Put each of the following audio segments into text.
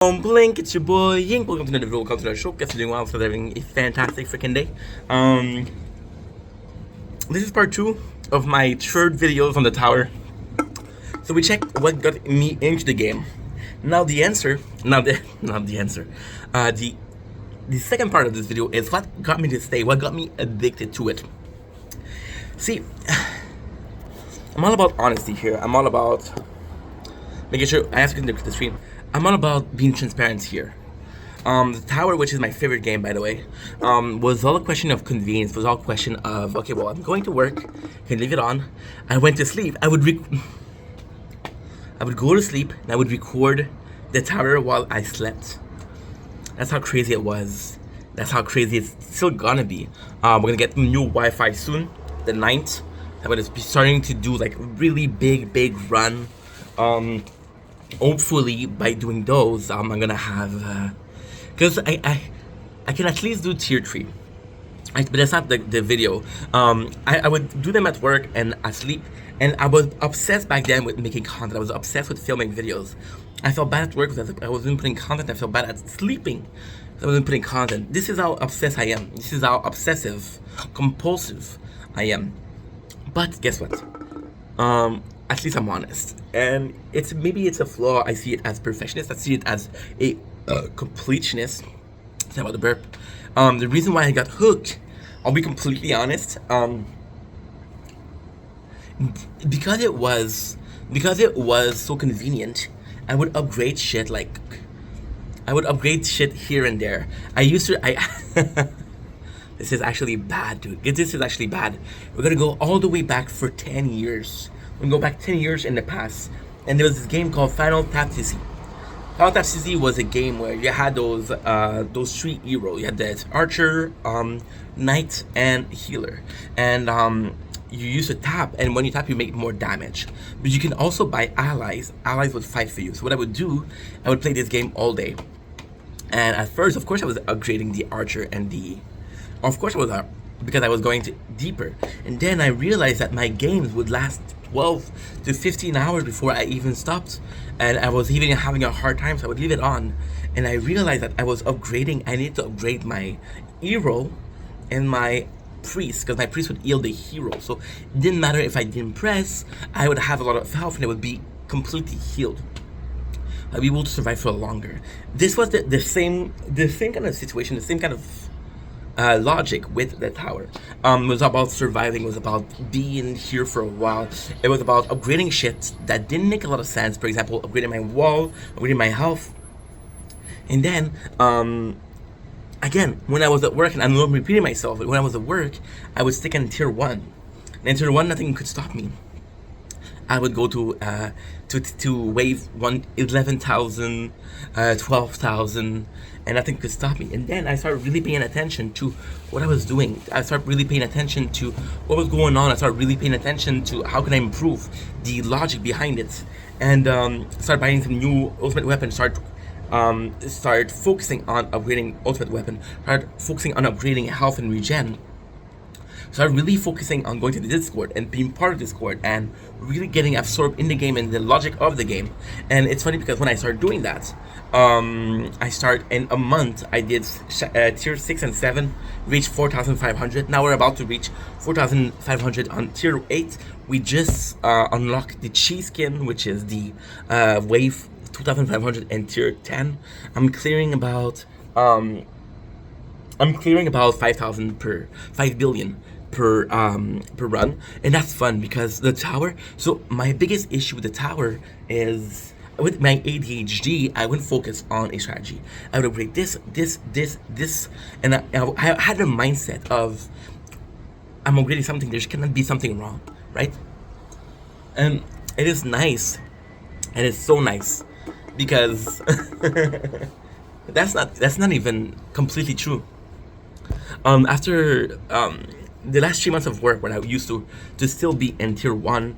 Blink, it's your boy Ying. Welcome to another video. Welcome to the show. Guess you're doing well. So having a fantastic freaking day. This is part 2 of my third videos on the tower. So we check what got me into the game. Now the answer, the second part of this video is what got me to stay, what got me addicted to it. See, I'm all about honesty here. I'm all about making sure I have to connect to the stream. I'm all about being transparent here. The tower, which is my favorite game, by the way, was all a question of convenience. Was all a question of, okay, well, I'm going to work, can leave it on. I went to sleep. I would go to sleep and I would record the tower while I slept. That's how crazy it was. That's how crazy it's still gonna be. We're gonna get new Wi-Fi soon, the 9th. I'm gonna be starting to do like really big run. Hopefully by doing those, I'm gonna have, because I can at least do tier 3. But that's not the video. I would do them at work and asleep, and I was obsessed back then with making content. I was obsessed with filming videos. I felt bad at work because I wasn't putting content. I felt bad at sleeping because I wasn't putting content. This is how obsessed I am. This is how obsessive, compulsive I am. But guess what? At least I'm honest, and maybe it's a flaw. I see it as perfectionist. I see it as a completionist. Sorry about the burp. The reason why I got hooked, I'll be completely honest. Because it was so convenient. I would upgrade shit here and there. This is actually bad, dude. This is actually bad. We're gonna go all the way back for 10 years. We can go back 10 years in the past, and there was this game called Final Fantasy. Final Fantasy was a game where you had those 3 heroes. You had the archer, knight, and healer, and you used to tap, and when you tap, you make more damage. But you can also buy allies. Allies would fight for you. So what I would do, I would play this game all day. And at first, of course, I was upgrading the archer and because I was going deeper. And then I realized that my games would last 12 to 15 hours before I even stopped, and I was even having a hard time, so I would leave it on. And I realized that I was upgrading. I needed to upgrade my hero and my priest, because my priest would heal the hero. So it didn't matter if I didn't press, I would have a lot of health and it would be completely healed. I'd be able to survive for longer. This was the same kind of situation, the same kind of logic with the tower. It was about surviving. It was about being here for a while. It was about upgrading shit that didn't make a lot of sense. For example, upgrading my wall, upgrading my health. And then, again, when I was at work, and I'm not repeating myself, but when I was at work, I would stick in tier 1. And in tier 1, nothing could stop me. I would go to wave 11,000, 12,000, and nothing could stop me. And then I started really paying attention to what I was doing. I started really paying attention to what was going on. I started really paying attention to how can I improve the logic behind it, and started buying some new ultimate weapons. Start focusing on upgrading ultimate weapon. Started focusing on upgrading health and regen. So I'm really focusing on going to the Discord and being part of Discord and really getting absorbed in the game and the logic of the game. And it's funny because when I started doing that, in a month, I did tier 6 and 7, reached 4,500. Now we're about to reach 4,500 on tier 8. We just unlocked the cheese skin, which is the wave 2,500 and tier 10. I'm clearing about 5 billion per run, and that's fun because the tower. So my biggest issue with the tower is with my ADHD. I wouldn't focus on a strategy. I would upgrade this, and I had a mindset of I'm upgrading something. There cannot be something wrong, right? And it is nice, and it's so nice because that's not even completely true. After the last 3 months of work, when I used to still be in tier 1,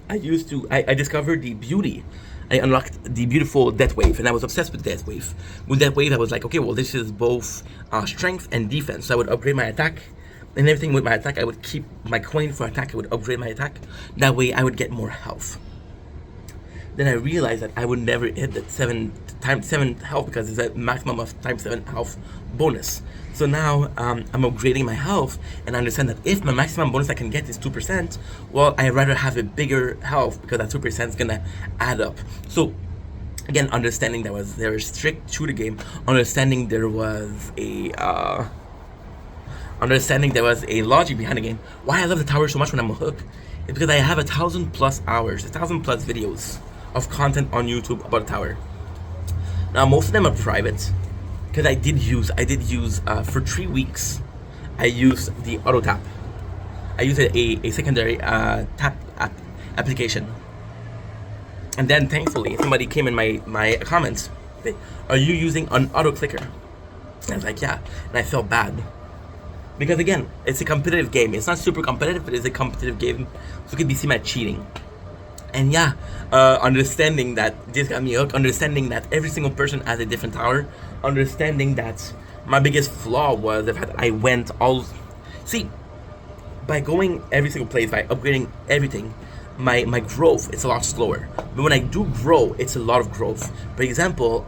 I discovered the beauty. I unlocked the beautiful Death Wave, and I was obsessed with Death Wave. With Death Wave, I was like, okay, well, this is both strength and defense. So I would upgrade my attack, and everything with my attack. I would keep my coin for attack. I would upgrade my attack. That way, I would get more health. then I realized that I would never hit that 7 health because it's a maximum of times 7 health bonus. So now I'm upgrading my health, and I understand that if my maximum bonus I can get is 2%, well, I'd rather have a bigger health because that 2% is gonna add up. So again, understanding there was strict to the game, understanding there was a logic behind the game. Why I love the tower so much when I'm a hook is because I have 1,000+ hours, 1,000+ videos of content on YouTube about the tower. Now most of them are private because I did use for 3 weeks. I used the auto tap. I used a secondary tap application. And then thankfully somebody came in my comments, are you using an auto clicker? And I was like, yeah. And I felt bad because again, it's a competitive game. It's not super competitive, but it's a competitive game, so it could be seen as cheating. And yeah, understanding that this got me hooked, understanding that every single person has a different tower, understanding that my biggest flaw was the fact that I went all, see, by going every single place, by upgrading everything, my growth is a lot slower. But when I do grow, it's a lot of growth. For example,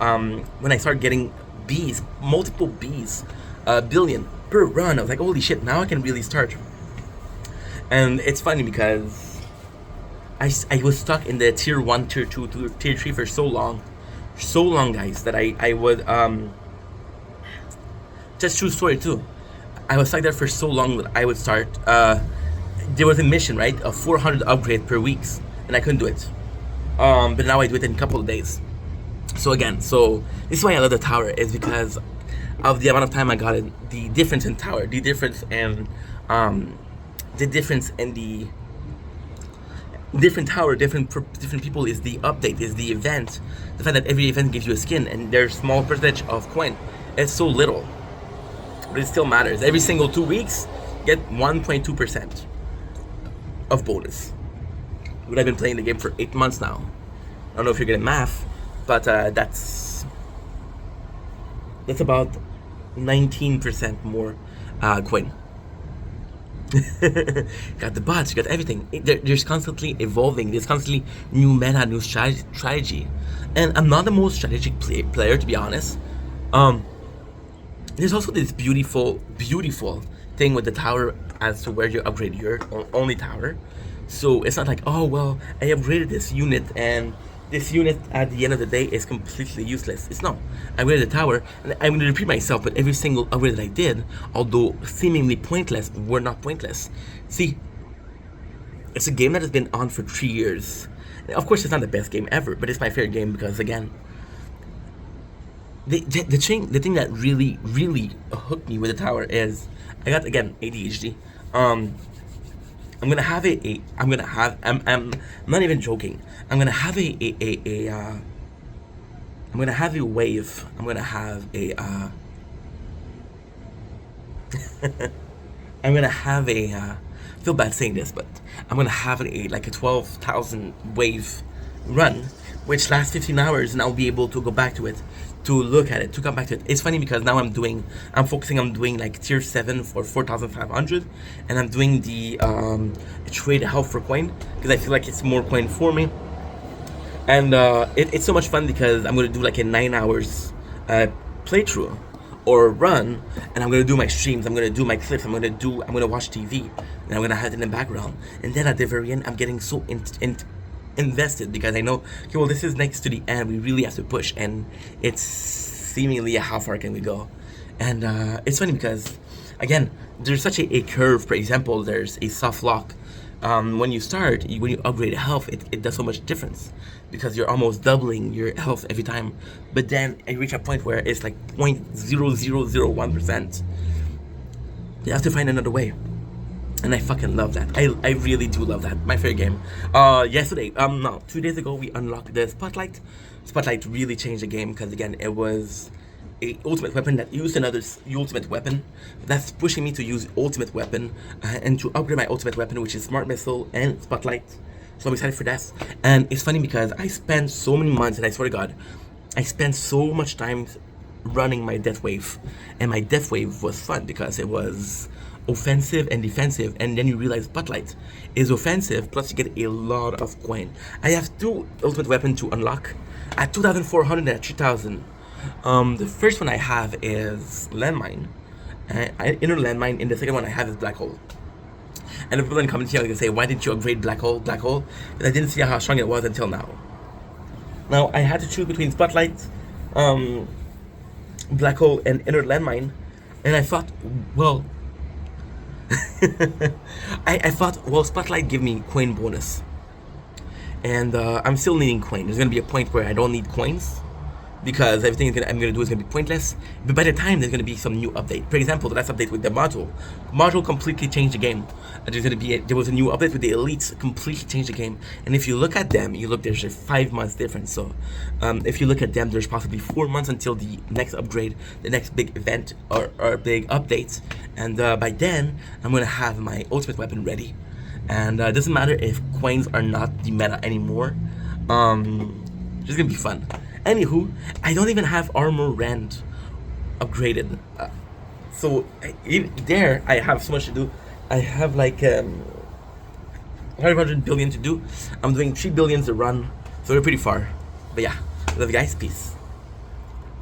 when I start getting bees, multiple bees, billion per run, I was like, holy shit, now I can really start. And it's funny because I was stuck in the tier 1, tier 2, tier 3 for so long, guys, that I would, just true story too. I was stuck there for so long that I would start, there was a mission, right, of 400 upgrade per week, and I couldn't do it. But now I do it in a couple of days. So again, this is why I love the tower, is because of the amount of time I got it, the difference in tower, the difference in the different tower, different people is the update, is the event, the fact that every event gives you a skin, and there's small percentage of coin. It's so little, but it still matters. Every single 2 weeks, get 1.2% of bonus. But I've been playing the game for 8 months now. I don't know if you're getting math, but that's about 19% more coin. Got the bots, you got everything. There's constantly evolving. There's constantly new meta, new strategy. And I'm not the most strategic player, to be honest. There's also this beautiful thing with the tower as to where you upgrade your only tower. So it's not like, oh well, I upgraded this unit and this unit at the end of the day is completely useless. It's no. I upgraded the tower, and I'm going to repeat myself, but every single upgrade that I did, although seemingly pointless, were not pointless. See, it's a game that has been on for 3 years. Of course, it's not the best game ever, but it's my favorite game because, again, the thing that really hooked me with the tower is I got, again, ADHD. I'm not even joking. I'm gonna have a wave. I'm gonna have a I'm gonna have a I feel bad saying this, but I'm gonna have a 12,000 wave run, which lasts 15 hours, and I'll be able to go back to it, to look at it, to come back to it. It's funny because now I'm focusing on doing like tier 7 for 4,500, and I'm doing the trade health for coin because I feel like it's more coin for me. And it's so much fun because I'm gonna do like a 9 hours playthrough or run, and I'm gonna do my streams, I'm gonna do my clips, I'm gonna watch TV, and I'm gonna have it in the background. And then at the very end, I'm getting so invested because I know, okay, well, this is next to the end, we really have to push, and it's seemingly how far can we go. And it's funny because, again, there's such a curve. For example, there's a soft lock. When you start, when you upgrade health, it does so much difference because you're almost doubling your health every time. But then I reach a point where it's like 0.0001%. You have to find another way. And I fucking love that. I really do love that. My favorite game. Yesterday, 2 days ago, we unlocked the Spotlight. Spotlight really changed the game because, again, it was a ultimate weapon that used another ultimate weapon. That's pushing me to use ultimate weapon and to upgrade my ultimate weapon, which is Smart Missile and Spotlight. So I'm excited for that. And it's funny because I spent so many months, and I swear to God, I spent so much time running my Death Wave. And my Death Wave was fun because it was offensive and defensive, and then you realize Spotlight is offensive, plus you get a lot of coin. I have 2 ultimate weapon to unlock at 2,400 and at 3,000. The first one I have is Landmine, Inner Landmine, and the second one I have is Black Hole. And the people in the comments here are gonna say, why didn't you upgrade Black Hole? Black Hole? Because I didn't see how strong it was until now. Now I had to choose between Spotlight, Black Hole, and Inner Landmine, and I thought, well, I thought, well, Spotlight give me coin bonus, and I'm still needing coin. There's gonna be a point where I don't need coins, because everything I'm gonna do is gonna be pointless. But by the time there's gonna be some new update, for example, the last update with the module completely changed the game. There was a new update with the elites, completely changed the game. And if you look at them, there's a 5 months difference. So if you look at them, there's possibly 4 months until the next upgrade, the next big event or big updates. And by then, I'm gonna have my ultimate weapon ready. And it doesn't matter if coins are not the meta anymore. It's just gonna be fun. Anywho, I don't even have armor rend upgraded. So there, I have so much to do. I have like 500 billion to do. I'm doing 3 billions to run, so we're pretty far. But yeah, love you guys, peace.